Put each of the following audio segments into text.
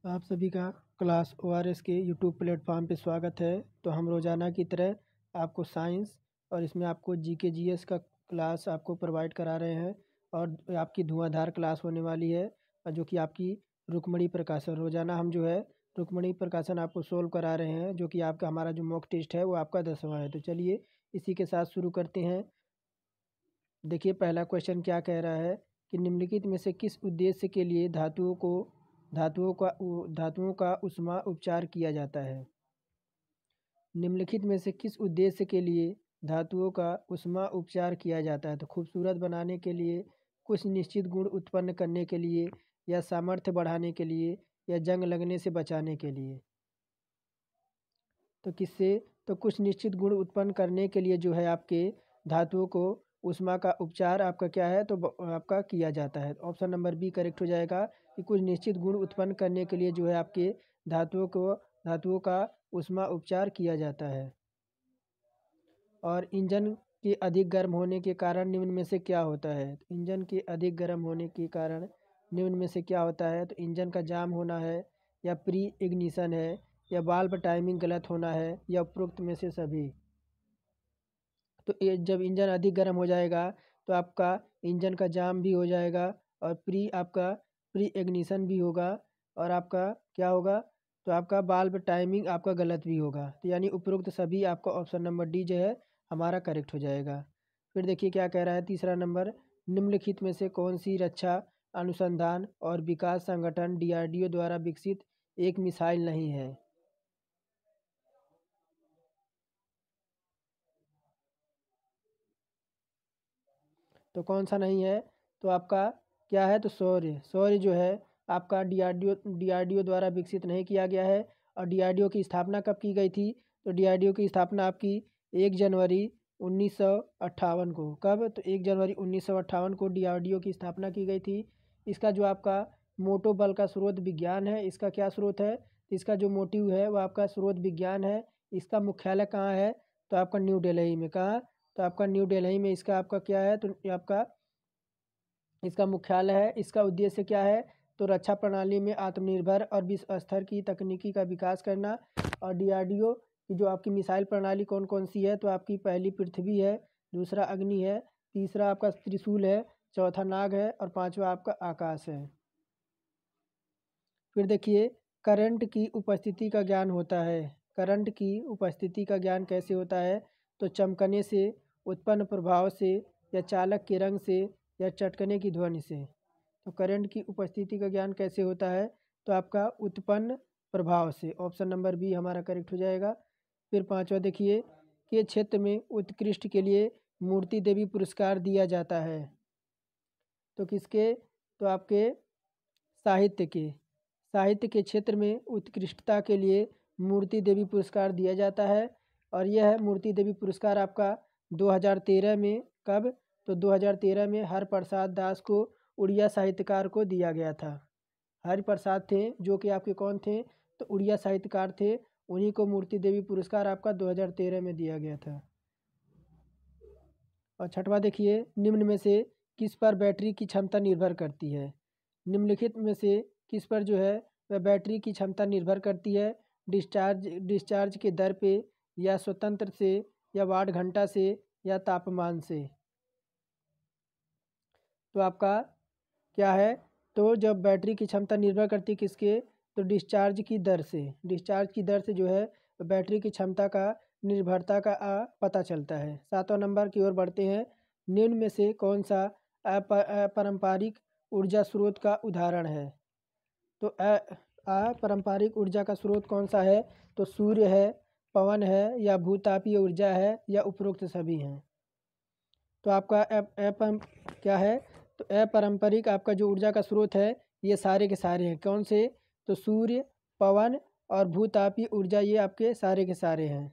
आप सभी का क्लास ओआरएस के यूट्यूब प्लेटफॉर्म पे स्वागत है। तो हम रोज़ाना की तरह आपको साइंस और इसमें आपको जीके जीएस का क्लास आपको प्रोवाइड करा रहे हैं और आपकी धुआंधार क्लास होने वाली है और जो कि आपकी रुक्मणी प्रकाशन रोज़ाना हम जो है रुक्मणी प्रकाशन आपको सोल्व करा रहे हैं, जो कि आपका हमारा जो मॉक टेस्ट है वो आपका 10वां है। तो चलिए इसी के साथ शुरू करते हैं। देखिए पहला क्वेश्चन क्या कह रहा है कि निम्नलिखित में से किस उद्देश्य के लिए धातुओं का उष्मा उपचार किया जाता है। निम्नलिखित में से किस उद्देश्य के लिए धातुओं का उष्मा उपचार किया जाता है। तो खूबसूरत बनाने के लिए, कुछ निश्चित गुण उत्पन्न करने के लिए, या सामर्थ्य बढ़ाने के लिए, या जंग लगने से बचाने के लिए। तो किससे, तो कुछ निश्चित गुण उत्पन्न करने के लिए जो है आपके धातुओं को उष्मा का उपचार आपका क्या है, तो आपका किया जाता है। ऑप्शन नंबर बी करेक्ट हो जाएगा कि कुछ निश्चित गुण उत्पन्न करने के लिए जो है आपके धातुओं का उष्मा उपचार किया जाता है। और इंजन के अधिक गर्म होने के कारण निम्न में से क्या होता है। इंजन के अधिक गर्म होने के कारण निम्न में से क्या होता है। तो इंजन का जाम होना है, या प्री इग्निशन है, या वाल्व टाइमिंग गलत होना है, या उपरोक्त में से सभी। तो ये जब इंजन अधिक गर्म हो जाएगा तो आपका इंजन का जाम भी हो जाएगा और प्री इग्निशन भी होगा, और आपका क्या होगा, तो आपका वाल्व टाइमिंग आपका गलत भी होगा। तो यानी उपरोक्त सभी आपका ऑप्शन नंबर डी जो है हमारा करेक्ट हो जाएगा। फिर देखिए क्या कह रहा है तीसरा नंबर, निम्नलिखित में से कौन सी रक्षा अनुसंधान और विकास संगठन डीआरडीओ द्वारा विकसित एक मिसाइल नहीं है। तो कौन सा नहीं है, तो आपका क्या है, तो सौर्य जो है आपका डीआरडीओ द्वारा विकसित नहीं किया गया है। और डीआरडीओ की स्थापना कब की गई थी, तो डीआरडीओ की स्थापना आपकी 1 जनवरी 1958 को। कब, तो 1 जनवरी 1958 को डीआरडीओ की स्थापना की गई थी। इसका जो आपका मोटो बल का स्रोत विज्ञान है, इसका क्या स्रोत है, इसका जो मोटिव है वो आपका स्रोत विज्ञान है। इसका मुख्यालय कहाँ है, तो आपका न्यू दिल्ली में। कहाँ, तो आपका न्यू दिल्ली में इसका आपका क्या है, तो आपका इसका मुख्यालय है। इसका उद्देश्य क्या है, तो रक्षा प्रणाली में आत्मनिर्भर और विश्व स्तर की तकनीकी का विकास करना। और डीआरडीओ की जो आपकी मिसाइल प्रणाली कौन कौन सी है, तो आपकी पहली पृथ्वी है, दूसरा अग्नि है, तीसरा आपका त्रिशूल है, चौथा नाग है, और पांचवा आपका आकाश है। फिर देखिए करंट की उपस्थिति का ज्ञान होता है। करंट की उपस्थिति का ज्ञान कैसे होता है, तो चमकने से, उत्पन्न प्रभाव से, या चालक के रंग से, या चटकने की ध्वनि से। तो करंट की उपस्थिति का ज्ञान कैसे होता है, तो आपका उत्पन्न प्रभाव से। ऑप्शन नंबर बी हमारा करेक्ट हो जाएगा। फिर पांचवा देखिए, के क्षेत्र में उत्कृष्ट के लिए मूर्ति देवी पुरस्कार दिया जाता है। तो किसके, तो आपके साहित्य के क्षेत्र में उत्कृष्टता के लिए मूर्ति देवी पुरस्कार दिया जाता है। और यह मूर्ति देवी पुरस्कार आपका 2013 में, कब, तो 2013 में हरप्रसाद दास को, उड़िया साहित्यकार को दिया गया था। हरिप्रसाद थे जो कि आपके कौन थे, तो उड़िया साहित्यकार थे, उन्हीं को मूर्ति देवी पुरस्कार आपका 2013 में दिया गया था। और छठवां देखिए, निम्न में से किस पर बैटरी की क्षमता निर्भर करती है। निम्नलिखित में से किस पर जो है वह बैटरी की क्षमता निर्भर करती है। डिस्चार्ज के दर पे, या स्वतंत्र से, या वाट घंटा से, या तापमान से। तो आपका क्या है, तो जब बैटरी की क्षमता निर्भर करती है किसके, तो डिस्चार्ज की दर से। डिस्चार्ज की दर से जो है बैटरी की क्षमता का निर्भरता का पता चलता है। सातवां नंबर की ओर बढ़ते हैं, निम्न में से कौन सा अपारंपरिक ऊर्जा स्रोत का उदाहरण है। तो अपारंपरिक ऊर्जा का स्रोत कौन सा है, तो सूर्य है, पवन है, या भूतापीय ऊर्जा है, या उपरोक्त सभी हैं। तो आपका क्या है, तो अपारंपरिक आपका जो ऊर्जा का स्रोत है ये सारे के सारे हैं। कौन से, तो सूर्य, पवन और भूतापीय ऊर्जा, ये आपके सारे के सारे हैं।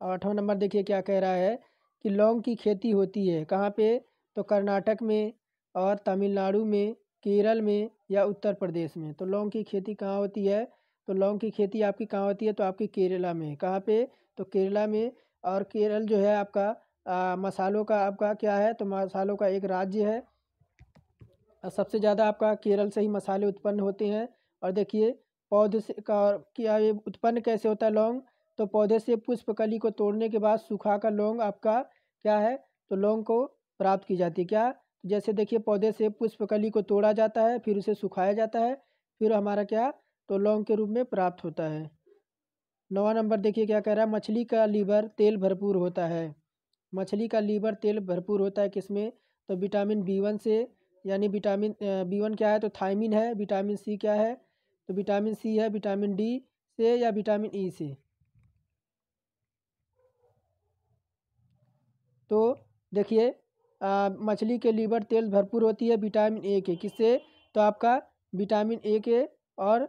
आठवां नंबर देखिए क्या कह रहा है कि लौंग की खेती होती है कहाँ पे, तो कर्नाटक में, और तमिलनाडु में, केरल में, या उत्तर प्रदेश में। तो लौंग की खेती कहाँ होती है, तो लौंग की खेती आपकी कहाँ होती है, तो आपकी केरला में। कहाँ पे, तो केरला में। और केरल जो है आपका मसालों का आपका क्या है, तो मसालों का एक राज्य है। सबसे ज़्यादा आपका केरल से ही मसाले उत्पन्न होते हैं। और देखिए पौधे से का क्या ये उत्पन्न कैसे होता है लौंग, तो पौधे से पुष्पकली को तोड़ने के बाद सूखा लौंग आपका क्या है, तो लौंग को प्राप्त की जाती है। क्या, जैसे देखिए पौधे से पुष्पकली को तोड़ा जाता है, फिर उसे सुखाया जाता है, फिर हमारा क्या, तो लौंग के रूप में प्राप्त होता है। 9वां नंबर देखिए क्या कह रहा है, मछली का लीवर तेल भरपूर होता है। मछली का लीवर तेल भरपूर होता है किसमें, तो विटामिन बी 1 से, यानी विटामिन बी 1 क्या है, तो थायमिन है। विटामिन सी क्या है, तो विटामिन सी है। विटामिन डी से या विटामिन ई से। तो देखिए मछली के लीवर तेल भरपूर होती है विटामिन ए के, किससे, तो आपका विटामिन ए के और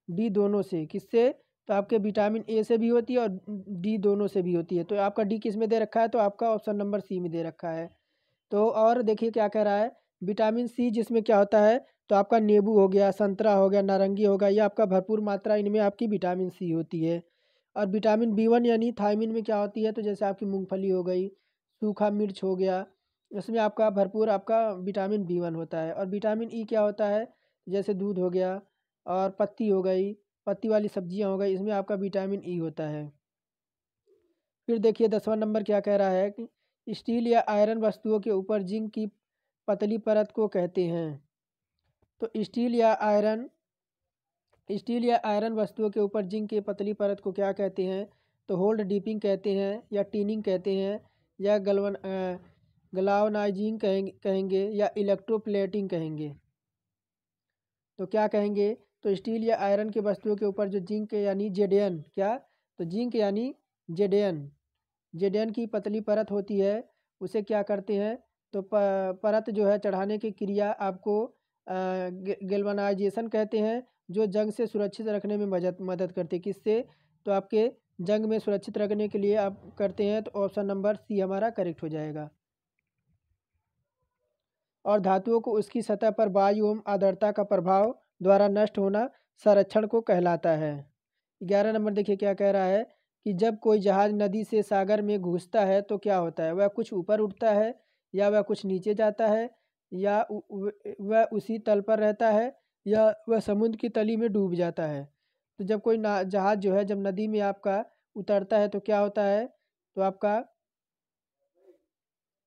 डी दोनों से। किससे, तो आपके विटामिन ए से भी होती है और डी दोनों से भी होती है। तो आपका डी किस में दे रखा है, तो आपका ऑप्शन नंबर सी में दे रखा है। तो और देखिए क्या कह रहा है, विटामिन सी जिसमें क्या होता है, तो आपका नींबू हो गया, संतरा हो गया, नारंगी हो गया, ये आपका भरपूर मात्रा इनमें आपकी विटामिन सी होती है। और विटामिन बी 1 यानी थायमिन में क्या होती है, तो जैसे आपकी मूंगफली हो गई, सूखा मिर्च हो गया, इसमें आपका भरपूर आपका विटामिन बी 1 होता है। और विटामिन ई क्या होता है, जैसे दूध हो गया और पत्ती हो गई, पत्ती वाली सब्जियां हो गई, इसमें आपका विटामिन ई होता है। फिर देखिए 10वां नंबर क्या कह रहा है कि स्टील या आयरन वस्तुओं के ऊपर जिंक की पतली परत को कहते हैं। तो स्टील या आयरन वस्तुओं के ऊपर जिंक की पतली परत को क्या कहते हैं, तो होल्ड डीपिंग कहते हैं, या टीनिंग कहते हैं, या गलावनाइजिंग कहेंगे, या इलेक्ट्रोप्लेटिंग कहेंगे। तो क्या कहेंगे, तो स्टील या आयरन की वस्तुओं के ऊपर जो जिंक यानी जेडेन, क्या, तो जिंक यानी जेडेन, जेडेन की पतली परत होती है, उसे क्या करते हैं, तो परत जो है चढ़ाने की क्रिया आपको गैल्वेनाइजेशन कहते हैं, जो जंग से सुरक्षित रखने में मदद करती है। किससे, तो आपके जंग में सुरक्षित रखने के लिए आप करते हैं। तो ऑप्शन नंबर सी हमारा करेक्ट हो जाएगा। और धातुओं को उसकी सतह पर वायु एवं आर्द्रता का प्रभाव द्वारा नष्ट होना संरक्षण को कहलाता है। 11 नंबर देखिए क्या कह रहा है कि जब कोई जहाज नदी से सागर में घुसता है तो क्या होता है, वह कुछ ऊपर उठता है, या वह कुछ नीचे जाता है, या वह उसी तल पर रहता है, या वह समुद्र की तली में डूब जाता है। तो जब कोई जहाज जो है जब नदी में आपका उतरता है तो क्या होता है, तो आपका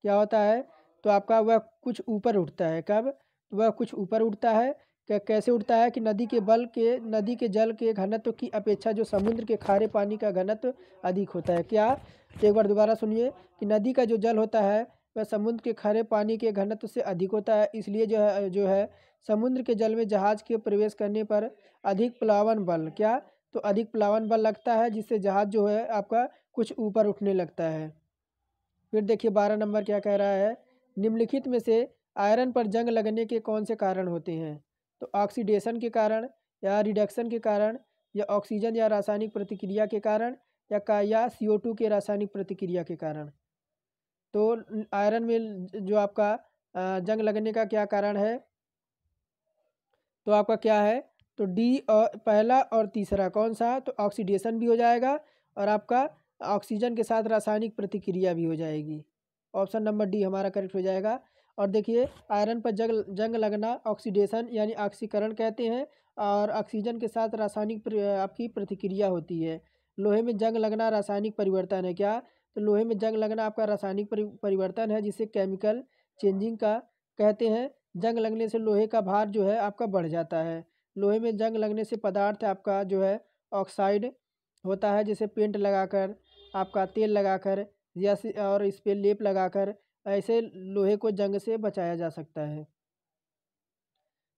क्या होता है, तो आपका वह कुछ ऊपर उठता है। कब, तो वह कुछ ऊपर उठता है। कैसे उठता है कि नदी के जल के घनत्व की अपेक्षा जो समुद्र के खारे पानी का घनत्व अधिक होता है। क्या, तो एक बार दोबारा सुनिए कि नदी का जो जल होता है वह समुद्र के खारे पानी के घनत्व से अधिक होता है, इसलिए जो है समुद्र के जल में जहाज के प्रवेश करने पर अधिक प्लावन बल, क्या, तो अधिक प्लावन बल लगता है, जिससे जहाज जो है आपका कुछ ऊपर उठने लगता है। फिर देखिए 12 नंबर क्या कह रहा है, निम्नलिखित में से आयरन पर जंग लगने के कौन से कारण होते हैं, तो ऑक्सीडेशन के कारण, या रिडक्शन के कारण, या ऑक्सीजन या रासायनिक प्रतिक्रिया के कारण, या CO2 के रासायनिक प्रतिक्रिया के कारण। तो आयरन में जो आपका जंग लगने का क्या कारण है, तो आपका क्या है, तो डी और पहला और तीसरा कौन सा, तो ऑक्सीडेशन भी हो जाएगा, और आपका ऑक्सीजन के साथ रासायनिक प्रतिक्रिया भी हो जाएगी। ऑप्शन नंबर डी हमारा करेक्ट हो जाएगा। और देखिए आयरन पर जंग लगना ऑक्सीडेशन यानी ऑक्सीकरण कहते हैं, और ऑक्सीजन के साथ रासायनिक आपकी प्रतिक्रिया होती है। लोहे में जंग लगना रासायनिक परिवर्तन है। क्या, तो लोहे में जंग लगना आपका रासायनिक परिवर्तन है, जिसे केमिकल चेंजिंग का कहते हैं। जंग लगने से लोहे का भार जो है आपका बढ़ जाता है। लोहे में जंग लगने से पदार्थ आपका जो है ऑक्साइड होता है, जैसे पेंट लगाकर, आपका तेल लगाकर, और इस पे लेप लगाकर, ऐसे लोहे को जंग से बचाया जा सकता है।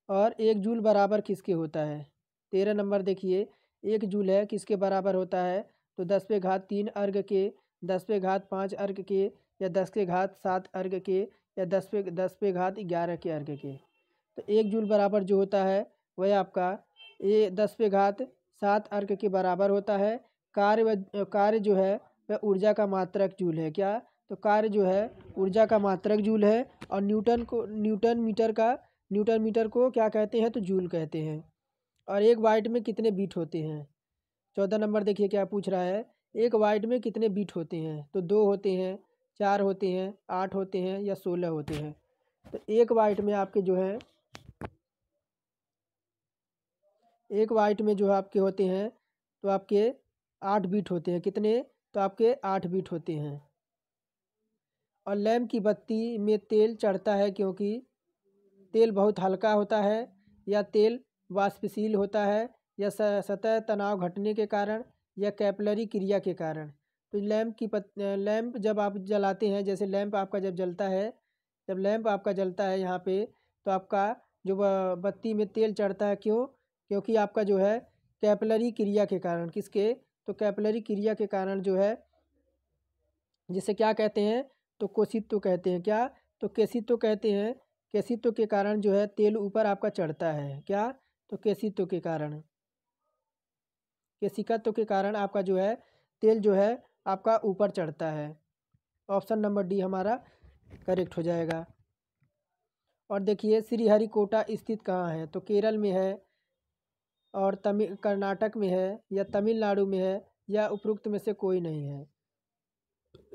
और 1 जूल बराबर किसके होता है, 13 नंबर देखिए, 1 जूल है किसके बराबर होता है, तो 10⁻³ अर्घ के, 10⁻5 अर्घ के, या 10⁻7 अर्घ के, या 10⁻11 के अर्घ के। तो 1 जूल बराबर जो होता है वह आपका ये 10⁻7 अर्घ के बराबर होता है। कार्य जो है वह ऊर्जा का मात्रक जूल है। क्या, तो कार्य जो है ऊर्जा का मात्रक जूल है। और न्यूटन मीटर को क्या कहते हैं, तो जूल कहते हैं। और एक वाइट में कितने बीट होते हैं, 14 नंबर देखिए क्या पूछ रहा है, एक वाइट में कितने बीट होते हैं, तो 2 होते हैं, 4 होते हैं, 8 होते हैं, या 16 होते हैं। तो एक वाइट में आपके जो है एक बाइट में जो आपके होते हैं तो आपके 8 बिट होते हैं। कितने? तो आपके 8 बिट होते हैं। और लैंप की बत्ती में तेल चढ़ता है क्योंकि तेल बहुत हल्का होता है, या तेल वाष्पशील होता है, या सतह तनाव घटने के कारण, या कैपिलरी क्रिया के कारण। तो लैंप जब आप जलाते हैं, जैसे लैंप आपका जब जलता है, जब लैंप आपका जलता है यहाँ पे, तो आपका जो बत्ती में तेल चढ़ता है, क्यों? क्योंकि आपका जो है कैपिलरी क्रिया के कारण। किसके? तो कैपिलरी क्रिया के कारण जो है, जिसे क्या कहते हैं? तो कोशित्व कहते हैं। क्या? तो केशित्व कहते हैं। केशित्व के कारण जो है तेल ऊपर आपका चढ़ता है। क्या? तो केशित्व के कारण, केशिकत्व के कारण आपका जो है तेल जो है आपका ऊपर चढ़ता है। ऑप्शन नंबर डी हमारा करेक्ट हो जाएगा। और देखिए श्रीहरिकोटा स्थित कहाँ है? तो केरल में है, और कर्नाटक में है, या तमिलनाडु में है, या उपरोक्त में से कोई नहीं है।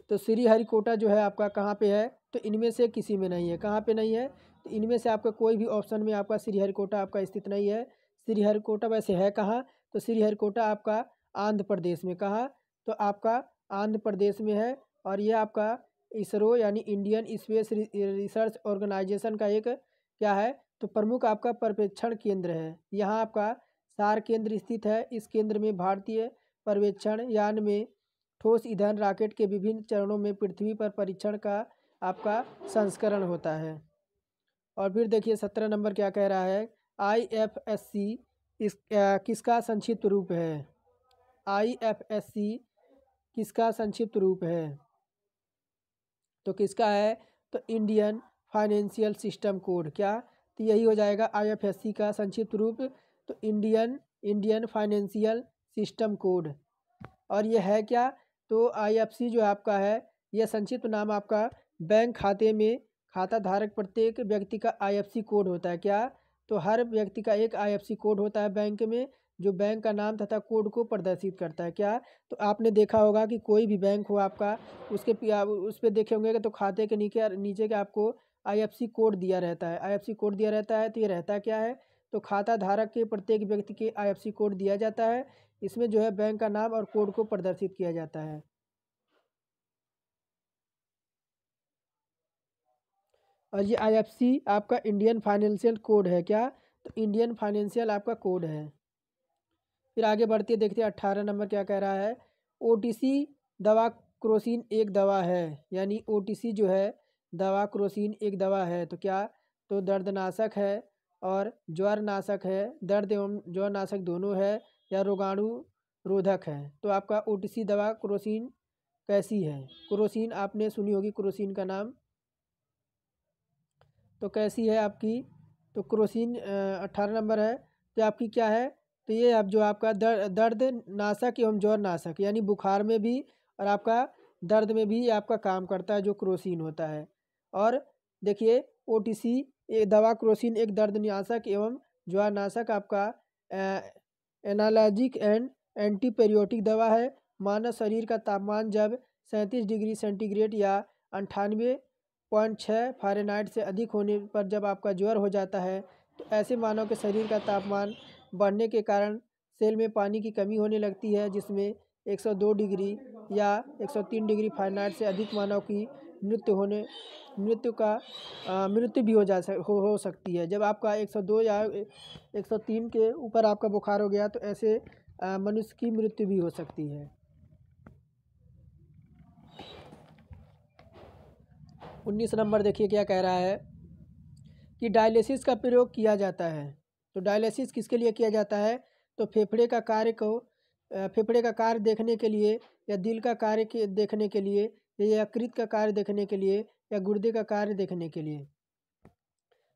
तो श्रीहरिकोटा जो है आपका कहाँ पे है? तो इनमें से किसी में नहीं है। कहाँ पे नहीं है? तो इनमें से आपका कोई भी ऑप्शन में आपका श्रीहरिकोटा आपका स्थित नहीं है। श्रीहरिकोटा वैसे है कहाँ? तो श्रीहरिकोटा आपका आंध्र प्रदेश में। कहाँ? तो आपका आंध्र प्रदेश में है। और ये आपका इसरो यानी इंडियन स्पेस रिसर्च ऑर्गेनाइजेशन का एक क्या है? तो प्रमुख आपका पर्यवेक्षण केंद्र है। यहाँ आपका सार केंद्र स्थित है। इस केंद्र में भारतीय पर्यवेक्षण यान में ठोस ईंधन रॉकेट के विभिन्न चरणों में पृथ्वी पर परीक्षण का आपका संस्करण होता है। और फिर देखिए 17 नंबर क्या कह रहा है? IFSC किसका संक्षिप्त रूप है? IFSC किसका संक्षिप्त रूप है? तो किसका है? तो इंडियन फाइनेंशियल सिस्टम कोड। क्या? तो यही हो जाएगा IFSC का संक्षिप्त रूप। तो इंडियन फाइनेंशियल सिस्टम कोड। और ये है क्या? तो IFC जो आपका है, यह संक्षिप्त नाम आपका बैंक खाते में खाता धारक प्रत्येक व्यक्ति का IFC कोड होता है। क्या? तो हर व्यक्ति का एक IFC कोड होता है बैंक में, जो बैंक का नाम तथा कोड को प्रदर्शित करता है। क्या? तो आपने देखा होगा कि कोई भी बैंक हो आपका, उस पर देखे होंगे कि तो खाते के नीचे के आपको IFC कोड दिया रहता है। IFC कोड दिया रहता है। तो ये रहता क्या है? तो खाता धारक के प्रत्येक व्यक्ति के IFC कोड दिया जाता है। इसमें जो है बैंक का नाम और कोड को प्रदर्शित किया जाता है। और ये IFC आपका इंडियन फाइनेंशियल कोड है। क्या? तो इंडियन फाइनेंशियल आपका कोड है। फिर आगे बढ़ते देखते हैं 18 नंबर क्या कह रहा है? OTC दवा क्रोसिन एक दवा है। यानी OTC जो है दवा क्रोसिन एक दवा है। तो क्या? तो दर्दनाशक है और ज्वर नाशक है। दर्द एवं ज्वर नाशक दोनों है, या रोगाणु रोधक है। तो आपका OTC दवा क्रोसिन कैसी है? क्रोसिन आपने सुनी होगी, क्रोसिन का नाम। तो कैसी है आपकी? तो क्रोसिन 18 नंबर है। तो आपकी क्या है? तो ये अब जो आपका दर्द नाशक एवं ज्वर नाशक, यानी बुखार में भी और आपका दर्द में भी आपका काम करता है, जो क्रोसिन होता है। और देखिए OTC दवा क्रोसिन एक दर्द नाशक एवं ज्वर नाशक आपका एनालॉजिक एंड एंटीपेरियोटिक दवा है। मानव शरीर का तापमान जब 37 डिग्री सेंटीग्रेड या 98.6 फ़ारेनहाइट से अधिक होने पर जब आपका ज्वर हो जाता है, तो ऐसे मानव के शरीर का तापमान बढ़ने के कारण सेल में पानी की कमी होने लगती है, जिसमें 102 डिग्री या 103 डिग्री फ़ारेनहाइट से अधिक मानव की मृत्यु भी हो सकती है। जब आपका 102 या 103 के ऊपर आपका बुखार हो गया, तो ऐसे मनुष्य की मृत्यु भी हो सकती है। 19 नंबर देखिए क्या कह रहा है कि डायलिसिस का प्रयोग किया जाता है। तो डायलिसिस किसके लिए किया जाता है? तो फेफड़े का कार्य देखने के लिए, या दिल का कार्य देखने के लिए, या यकृत का कार्य देखने के लिए, या गुर्दे का कार्य देखने के लिए।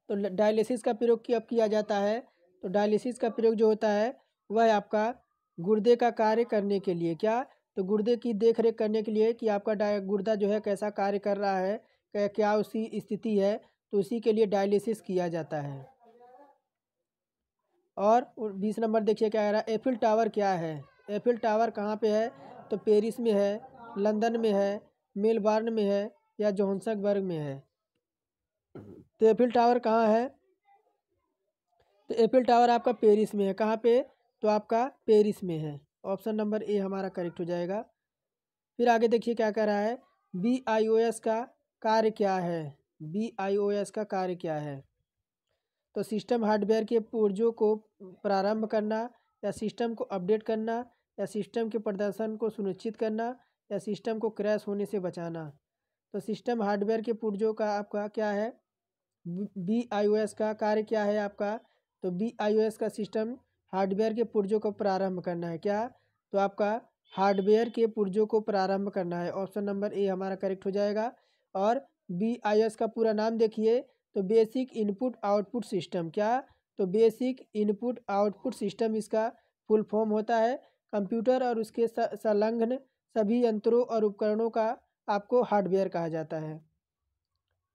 तो डायलिसिस का प्रयोग कब किया जाता है? तो डायलिसिस का प्रयोग जो होता है वह आपका गुर्दे का कार्य करने के लिए। क्या? तो गुर्दे की देख रेख करने के लिए कि आपका गुर्दा जो है कैसा कार्य कर रहा है, क्या उसकी स्थिति है, तो उसी के लिए डायलिसिस किया जाता है। और 20 नंबर देखिए क्या कह रहा है? एफिल टावर क्या है? एफिल टावर कहाँ पे है? तो पेरिस में है, लंदन में है, मेलबर्न में है, या जोहान्सबर्ग में है। तो एफिल टावर कहाँ है? तो एफिल टावर आपका पेरिस में है। कहाँ पे? तो आपका पेरिस में है। ऑप्शन नंबर ए हमारा करेक्ट हो जाएगा। फिर आगे देखिए क्या कह रहा है, BIOS का कार्य क्या है? BIOS का कार्य क्या है? तो सिस्टम हार्डवेयर के पुर्जों को प्रारंभ करना, या सिस्टम को अपडेट करना, या सिस्टम के प्रदर्शन को सुनिश्चित करना, या सिस्टम को क्रैश होने से बचाना। तो सिस्टम हार्डवेयर के पुर्जों का आपका क्या है? BIOS का कार्य क्या है आपका? तो BIOS का सिस्टम हार्डवेयर के पुर्जों को प्रारंभ करना है। क्या? तो आपका हार्डवेयर के पुर्जों को प्रारंभ करना है। ऑप्शन नंबर ए हमारा करेक्ट हो जाएगा। और BIOS का पूरा नाम देखिए, तो बेसिक इनपुट आउटपुट सिस्टम। क्या? तो बेसिक इनपुट आउटपुट सिस्टम इसका फुल फॉर्म होता है। कंप्यूटर और उसके संलग्न सभी यंत्रों और उपकरणों का आपको हार्डवेयर कहा जाता है।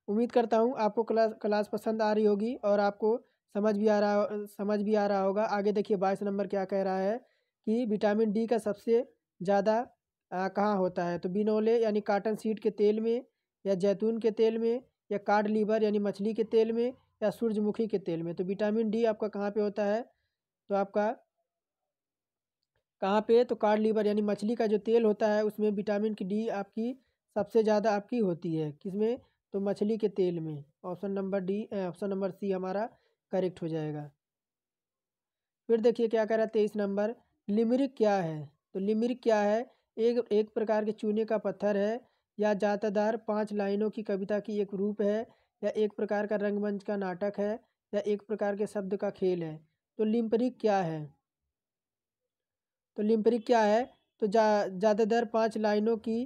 उम्मीद करता हूँ आपको क्लास पसंद आ रही होगी और आपको समझ भी आ रहा होगा। आगे देखिए 22 नंबर क्या कह रहा है कि विटामिन डी का सबसे ज़्यादा कहाँ होता है? तो बिनोले यानी काटन सीड के तेल में, या जैतून के तेल में, या कार्ड लीवर यानी मछली के तेल में, या सूरजमुखी के तेल में। तो विटामिन डी आपका कहाँ पे होता है? तो आपका कहाँ पे? तो कार्ड लीवर यानी मछली का जो तेल होता है उसमें विटामिन की डी आपकी सबसे ज़्यादा आपकी होती है। किसमें? तो मछली के तेल में। ऑप्शन नंबर सी हमारा करेक्ट हो जाएगा। फिर देखिए क्या कह रहा है 23 नंबर, लिमरिक क्या है? तो लिमरिक क्या है? एक प्रकार के चूने का पत्थर है, या जातादार 5 लाइनों की कविता की एक रूप है, या एक प्रकार का रंगमंच का नाटक है, या एक प्रकार के शब्द का खेल है। तो लिम्परिक क्या है? तो लिम्परिक क्या है? तो ज़्यादातर 5 लाइनों की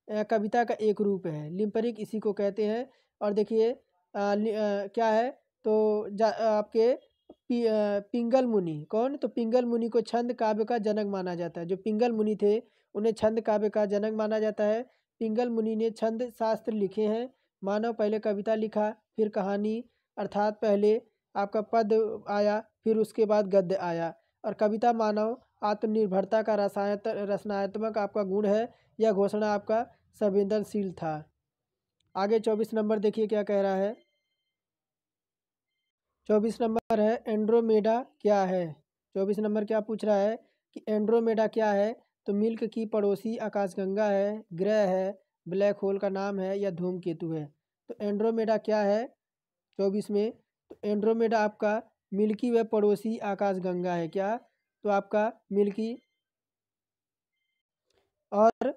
कविता का एक रूप है। लिम्परिक इसी को कहते हैं। और देखिए क्या है? तो आपके पिंगल मुनि कौन? तो पिंगल मुनि को छंद काव्य का जनक माना जाता है। जो पिंगल मुनि थे उन्हें छंद काव्य का जनक माना जाता है। पिंगल मुनि ने छंद शास्त्र लिखे हैं। मानव पहले कविता लिखा, फिर कहानी, अर्थात पहले आपका पद आया, फिर उसके बाद गद्य आया। और कविता मानव आत्मनिर्भरता का रचनात्मक आपका गुण है। यह घोषणा आपका संवेदनशील था। आगे 24 नंबर देखिए क्या कह रहा है। 24 नंबर है एंड्रोमेडा क्या है? 24 नंबर क्या पूछ रहा है कि एंड्रोमेडा क्या है? तो मिल्क की पड़ोसी आकाशगंगा है, ग्रह है, ब्लैक होल का नाम है, या धूमकेतु है। तो एंड्रोमेडा क्या है 24 में? तो एंड्रोमेडा आपका मिल्की वे पड़ोसी आकाशगंगा है। क्या? तो आपका मिल्की, और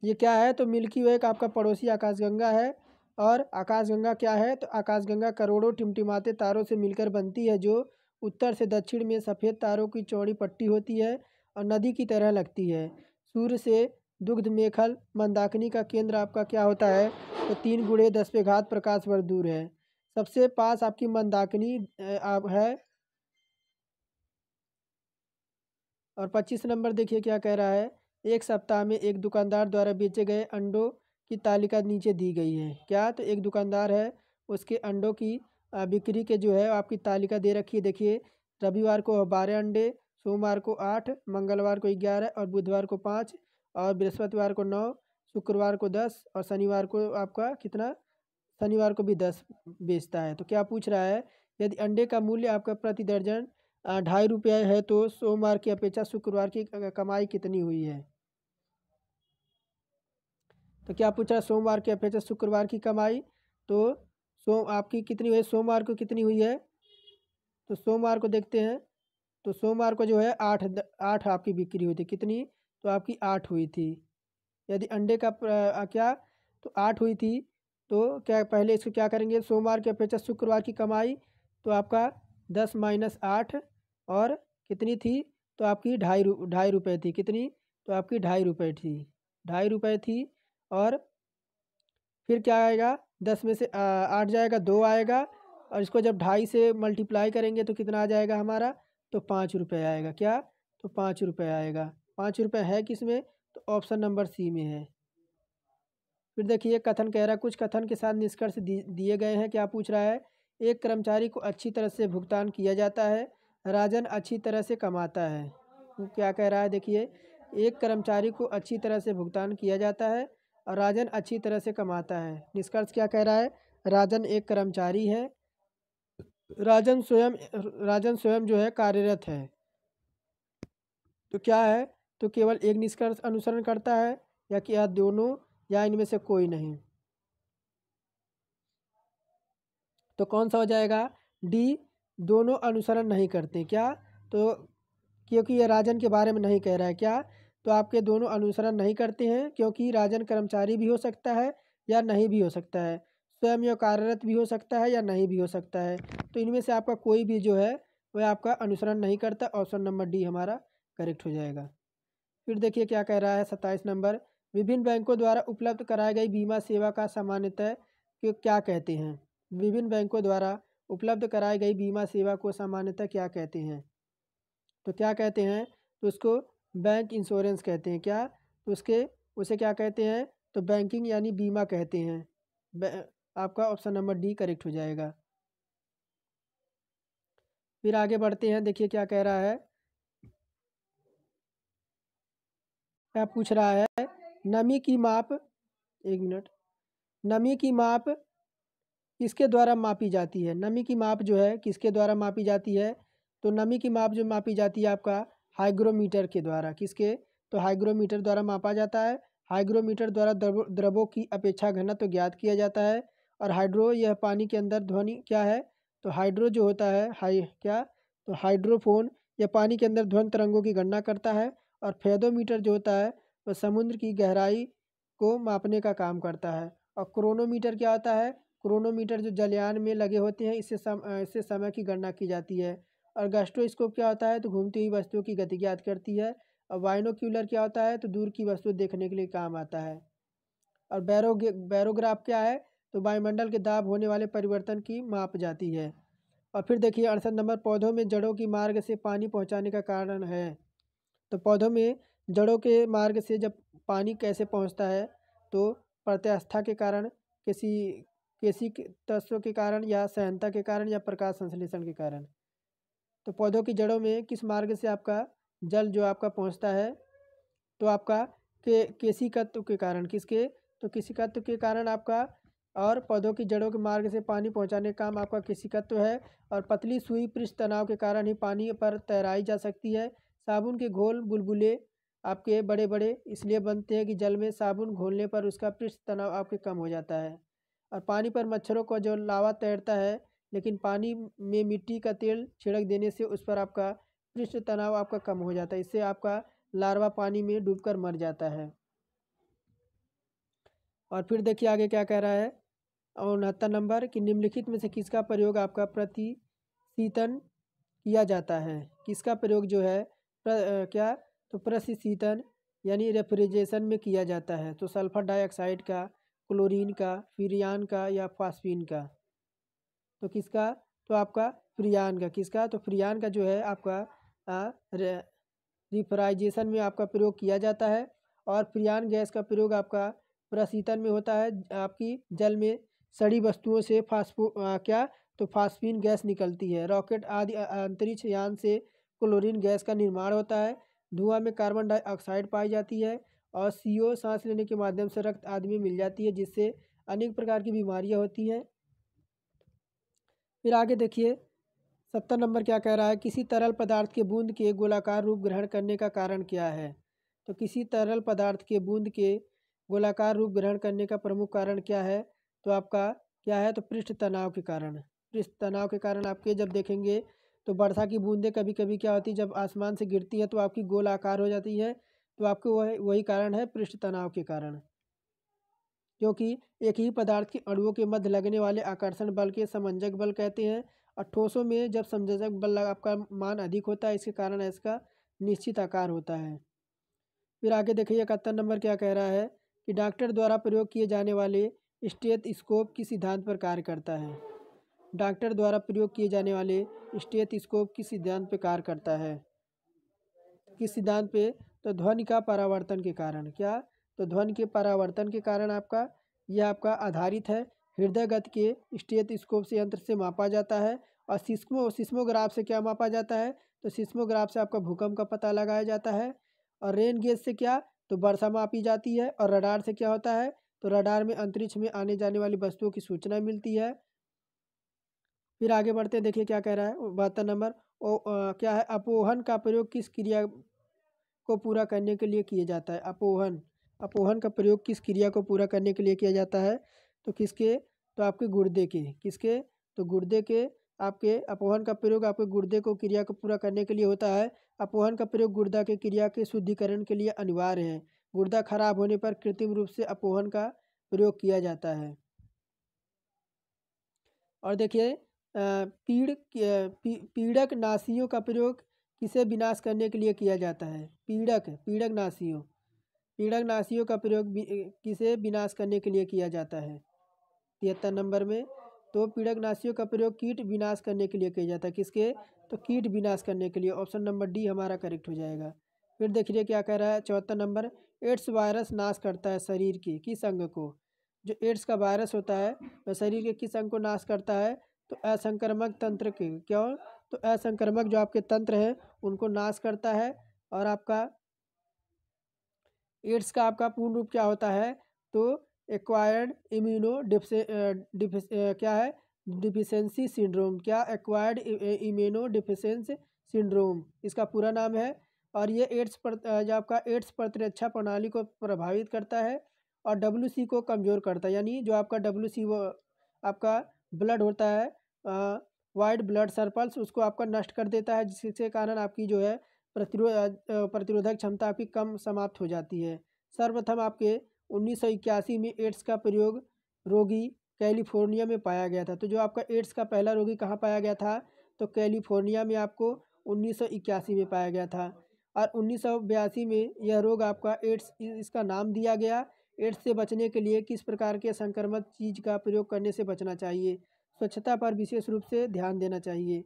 ये क्या है? तो मिल्की वे का आपका पड़ोसी आकाशगंगा है। और आकाशगंगा क्या है? तो आकाशगंगा करोड़ों टिमटिमाते तारों से मिलकर बनती है, जो उत्तर से दक्षिण में सफ़ेद तारों की चौड़ी पट्टी होती है और नदी की तरह लगती है। सूर्य से दुग्ध मेखल मंदाकिनी का केंद्र आपका क्या होता है? तो 3 गुणे 10 पे घात प्रकाश वर्ष दूर है। सबसे पास आपकी मंदाकिनी आप है। और 25 नंबर देखिए क्या कह रहा है, एक सप्ताह में एक दुकानदार द्वारा बेचे गए अंडों की तालिका नीचे दी गई है। क्या? तो एक दुकानदार है, उसके अंडों की बिक्री के जो है आपकी तालिका दे रखी है। देखिए रविवार को 12 अंडे, सोमवार को 8, मंगलवार को 11, और बुधवार को 5, और बृहस्पतिवार को 9, शुक्रवार को 10, और शनिवार को आपका कितना? शनिवार को भी 10 बेचता है। तो क्या पूछ रहा है, यदि अंडे का मूल्य आपका प्रति दर्जन 2.5 रुपये है, तो सोमवार की अपेक्षा शुक्रवार की कमाई कितनी हुई है? तो क्या पूछा? सोमवार की अपेक्षा शुक्रवार की कमाई। तो आपकी कितनी हुई है? सोमवार को कितनी हुई है? तो सोमवार को देखते हैं। तो सोमवार को जो है 8 आपकी बिक्री हुई थी। कितनी? तो आपकी 8 हुई थी। यदि अंडे का क्या? तो 8 हुई थी। तो क्या पहले इसको क्या करेंगे? सोमवार की अपेक्षा शुक्रवार की कमाई, तो आपका 10 माइनस 8, और कितनी थी? तो आपकी 2.5 रुपये थी। कितनी? तो आपकी 2.5 रुपये थी। 2.5 रुपये थी। और फिर क्या आएगा? 10 में से 8 जाएगा, 2 आएगा, और इसको जब 2.5 से मल्टीप्लाई करेंगे तो कितना आ जाएगा हमारा? तो 5 रुपये आएगा। क्या? तो 5 रुपये आएगा। 5 रुपये है किस में? तो ऑप्शन नंबर सी में है। फिर देखिए कथन कह रहा है, कुछ कथन के साथ निष्कर्ष दिए गए हैं। क्या पूछ रहा है? एक कर्मचारी को अच्छी तरह से भुगतान किया जाता है, राजन अच्छी तरह से कमाता है। वो क्या कह रहा है देखिए, एक कर्मचारी को अच्छी तरह से भुगतान किया जाता है और राजन अच्छी तरह से कमाता है। निष्कर्ष क्या कह रहा है? राजन एक कर्मचारी है राजन स्वयं जो है कार्यरत है। तो क्या है, तो केवल एक निष्कर्ष अनुसरण करता है, या कि या दोनों, या इनमें से कोई नहीं। तो कौन सा हो जाएगा, डी, दोनों अनुसरण नहीं करते। क्या, तो क्योंकि ये राजन के बारे में नहीं कह रहा है। क्या, तो आपके दोनों अनुसरण नहीं करते हैं, क्योंकि राजन कर्मचारी भी हो सकता है या नहीं भी हो सकता है, स्वयं यह कार्यरत भी हो सकता है या नहीं भी हो सकता है। तो इनमें से आपका कोई भी जो है वह आपका अनुसरण नहीं करता। ऑप्शन नंबर डी हमारा करेक्ट हो जाएगा। फिर देखिए क्या कह रहा है 27 नंबर, विभिन्न बैंकों द्वारा उपलब्ध कराई गई बीमा सेवा का सामान्यतः क्या कहते हैं। विभिन्न बैंकों द्वारा उपलब्ध कराई गई बीमा सेवा को सामान्यतः क्या कहते हैं। तो क्या कहते हैं, तो उसको बैंक इंश्योरेंस कहते हैं। क्या, तो उसे क्या कहते हैं, तो बैंकिंग यानी बीमा कहते हैं। आपका ऑप्शन नंबर डी करेक्ट हो जाएगा। फिर आगे बढ़ते हैं, देखिए क्या कह रहा है, क्या पूछ रहा है, नमी की माप, एक मिनट, नमी की माप किसके द्वारा मापी जाती है। नमी की माप जो है किसके द्वारा मापी जाती है, तो नमी की माप जो मापी जाती है आपका हाइग्रोमीटर के द्वारा। किसके, तो हाइग्रोमीटर द्वारा मापा जाता है। हाइग्रोमीटर द्वारा द्रवों की अपेक्षा घनत्व ज्ञात किया जाता है। और हाइड्रो, यह पानी के अंदर ध्वनि क्या है, तो हाइड्रो जो होता है क्या, तो हाइड्रोफोन, यह पानी के अंदर ध्वनि तरंगों की गणना करता है। और फेदोमीटर जो होता है वह समुद्र की गहराई को मापने का काम करता है। और क्रोनोमीटर क्या होता है, क्रोनोमीटर जो जलयान में लगे होते हैं, इससे समय की गणना की जाती है। और गैस्ट्रोस्कोप क्या होता है, तो घूमती हुई वस्तुओं की गति ज्ञात करती है। और बाइनोक्यूलर क्या होता है, तो दूर की वस्तु देखने के लिए काम आता है। और बैरोग्राफ क्या है, तो वायुमंडल के दाब होने वाले परिवर्तन की माप जाती है। और फिर देखिए 68 नंबर, पौधों में जड़ों की मार्ग से पानी पहुंचाने का कारण है। तो पौधों में जड़ों के मार्ग से जब पानी कैसे पहुंचता है, तो प्रत्यास्था के कारण, किसी किसी तत्व के कारण, या सहनता के कारण, या प्रकाश संश्लेषण के कारण। तो पौधों की जड़ों में किस मार्ग से आपका जल जो आपका पहुंचता है, तो आपका केशिकत्व के कारण। किसके, तो केशिकत्व के कारण आपका। और पौधों की जड़ों के मार्ग से पानी पहुंचाने का काम आपका केशिकत्व है। और पतली सुई पृष्ठ तनाव के कारण ही पानी पर तैराई जा सकती है। साबुन के घोल बुलबुले आपके बड़े बड़े इसलिए बनते हैं कि जल में साबुन घोलने पर उसका पृष्ठ तनाव आपके कम हो जाता है। और पानी पर मच्छरों को जो लावा तैरता है, लेकिन पानी में मिट्टी का तेल छिड़क देने से उस पर आपका पृष्ठ तनाव आपका कम हो जाता है। इससे आपका लार्वा पानी में डूबकर मर जाता है। और फिर देखिए आगे क्या कह रहा है, 69 नंबर, कि निम्नलिखित में से किसका प्रयोग आपका प्रतिशीतन किया जाता है। किसका प्रयोग जो है क्या, तो प्रतिशीतन यानी रेफ्रिजरेशन में किया जाता है। तो सल्फर डाइऑक्साइड का, क्लोरीन का, फ्रियान का, या फास्फीन का। तो किसका, तो आपका फ्रियान का। किसका, तो फ्रियान का जो है आपका रिफ्राइजेशन में आपका प्रयोग किया जाता है। और फ्रियान गैस का प्रयोग आपका प्रशीतन में होता है। आपकी जल में सड़ी वस्तुओं से क्या, तो फास्फीन गैस निकलती है। रॉकेट आदि अंतरिक्ष यान से क्लोरीन गैस का निर्माण होता है। धुआं में कार्बन डाइऑक्साइड पाई जाती है। और CO सांस लेने के माध्यम से रक्त आदि में मिल जाती है, जिससे अनेक प्रकार की बीमारियां होती हैं। फिर आगे देखिए 70 नंबर क्या कह रहा है, किसी तरल पदार्थ के बूंद के गोलाकार रूप ग्रहण करने का कारण क्या है। तो किसी तरल पदार्थ के बूंद के गोलाकार रूप ग्रहण करने का प्रमुख कारण क्या है, तो आपका क्या है, तो पृष्ठ तनाव के कारण। पृष्ठ तनाव के कारण आपके जब देखेंगे तो वर्षा की बूंदें कभी कभी क्या होती है, जब आसमान से गिरती है तो आपकी गोल आकार हो जाती है। तो आपको वही कारण है, पृष्ठ तनाव के कारण। क्योंकि एक ही पदार्थ के अणुओं के मध्य लगने वाले आकर्षण बल के समंजक बल कहते हैं। और ठोसों में जब संयोजक बल आपका मान अधिक होता है, इसके कारण इसका निश्चित आकार होता है। फिर आगे देखिए 71 नंबर क्या कह रहा है, कि डॉक्टर द्वारा प्रयोग किए जाने वाले स्टेथोस्कोप किस सिद्धांत पर कार्य करता है। डॉक्टर द्वारा प्रयोग किए जाने वाले स्टेथोस्कोप किस सिद्धांत पर कार्य करता है। किस सिद्धांत पे, तो ध्वनि का परावर्तन के कारण। क्या, तो ध्वनि के परावर्तन के कारण आपका यह आपका आधारित है। हृदय गति के स्टेथोस्कोप से यंत्र से मापा जाता है। और सिस्मोग्राफ से क्या मापा जाता है, तो सिस्मोग्राफ से आपका भूकंप का पता लगाया जाता है। और रेन गेज से क्या, तो वर्षा मापी जाती है। और रडार से क्या होता है, तो रडार में अंतरिक्ष में आने जाने वाली वस्तुओं की सूचना मिलती है। फिर आगे बढ़ते हैं, देखिए क्या कह रहा है 72 नंबर। क्या है, अपोहन का प्रयोग किस क्रिया को पूरा करने के लिए किया जाता है? अपोहन, अपोहन का प्रयोग किस क्रिया को पूरा करने के लिए किया जाता है? तो किसके, तो आपके गुर्दे के, किसके, तो गुर्दे के। आपके अपोहन का प्रयोग आपके गुर्दे को क्रिया को पूरा करने के लिए होता है। अपोहन का प्रयोग गुर्दा के क्रिया के शुद्धिकरण के लिए अनिवार्य है। गुर्दा खराब होने पर कृत्रिम रूप से अपोहन का प्रयोग किया जाता है। और देखिए पीड़क नासियों का प्रयोग किसे विनाश करने के लिए किया जाता है? पीड़क नासियों, पीड़क नासियों का प्रयोग किसे विनाश करने के लिए किया जाता है? 73 नंबर में। तो पीड़क नासियों का प्रयोग कीट विनाश करने के लिए किया जाता है। किसके, तो कीट विनाश करने के लिए। ऑप्शन नंबर डी हमारा करेक्ट हो जाएगा। फिर देखिए क्या कह रहा है 74 नंबर। एड्स वायरस नाश करता है शरीर के किस अंग को? जो एड्स का वायरस होता है वह शरीर के किस अंग को नाश करता है? तो असंक्रामक तंत्र के, क्यों, तो असंक्रामक जो आपके तंत्र हैं उनको नाश करता है। और आपका एड्स का आपका पूर्ण रूप क्या होता है? तो एक्वायर्ड क्या है, डिफिशेंसी सिंड्रोम। क्या, एक्वायर्ड इम्यूनो डिफिशेंसी सिंड्रोम इसका पूरा नाम है। और ये जो आपका एड्स प्रतिरक्षा प्रणाली को प्रभावित करता है और WC को कमज़ोर करता है। यानी जो आपका WC वो आपका ब्लड होता है, वाइट ब्लड सर्पल्स, उसको आपका नष्ट कर देता है, जिसके कारण आपकी जो है प्रतिरोधक क्षमता आपकी कम समाप्त हो जाती है। सर्वप्रथम आपके 1981 में एड्स का प्रयोग रोगी कैलिफोर्निया में पाया गया था। तो जो आपका एड्स का पहला रोगी कहाँ पाया गया था? तो कैलिफोर्निया में आपको 1981 में पाया गया था। और 1982 में यह रोग आपका एड्स इसका नाम दिया गया। एड्स से बचने के लिए किस प्रकार के संक्रमक चीज़ का प्रयोग करने से बचना चाहिए? स्वच्छता पर विशेष रूप से ध्यान देना चाहिए।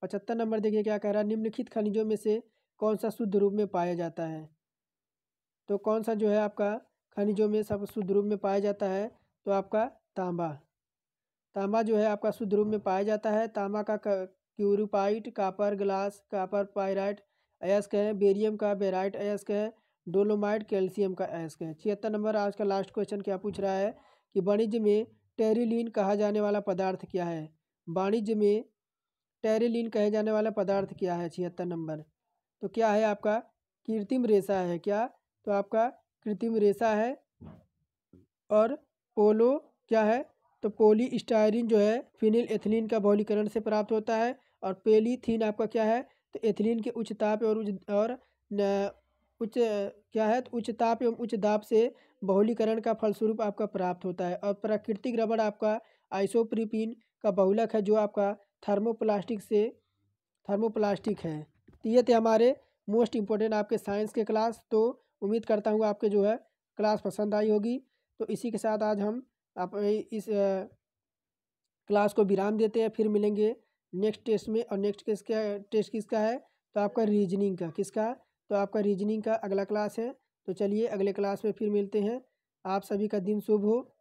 75 नंबर देखिए क्या कह रहा है। निम्नलिखित खनिजों में से कौन सा शुद्ध रूप में पाया जाता है? तो कौन सा जो है आपका खनिजों में सब शुद्ध रूप में पाया जाता है? तो आपका तांबा, तांबा जो है आपका शुद्ध रूप में पाया जाता है। तांबा का क्यूरिपाइट, कापर ग्लास, कापर पायराइट अयस्क है, बेरियम का बेराइट अयस्क है, डोलोमाइट कैल्शियम का अयस्क है। 76 नंबर आज का लास्ट क्वेश्चन क्या पूछ रहा है कि वाणिज्य में टेरिलीन कहा जाने वाला पदार्थ क्या है? वाणिज्य में टेरिलीन कहे जाने वाला पदार्थ क्या है? 76 नंबर। तो क्या है आपका कृत्रिम रेशा है। क्या, तो आपका कृत्रिम रेशा है। और पोलो क्या है, तो पॉलीस्टायरीन जो है फिनिल एथिलीन का बहुलीकरण से प्राप्त होता है। और पेलीथीन आपका क्या है, तो एथिलीन के उच्च ताप और उच्च क्या है, तो उच्च ताप एवं उच्च दाब से बहुलीकरण का फलस्वरूप आपका प्राप्त होता है। और प्राकृतिक रबड़ आपका आइसोप्रोपीन का बहुलक है, जो आपका थर्मोप्लास्टिक है। तो ये थे हमारे मोस्ट इम्पोर्टेंट आपके साइंस के क्लास। तो उम्मीद करता हूँ आपके जो है क्लास पसंद आई होगी। तो इसी के साथ आज हम आप इस क्लास को विराम देते हैं। फिर मिलेंगे नेक्स्ट टेस्ट में। और नेक्स्ट टेस्ट किसका है, तो आपका रीजनिंग का। किसका, तो आपका रीजनिंग का अगला क्लास है। तो चलिए अगले क्लास में फिर मिलते हैं। आप सभी का दिन शुभ हो।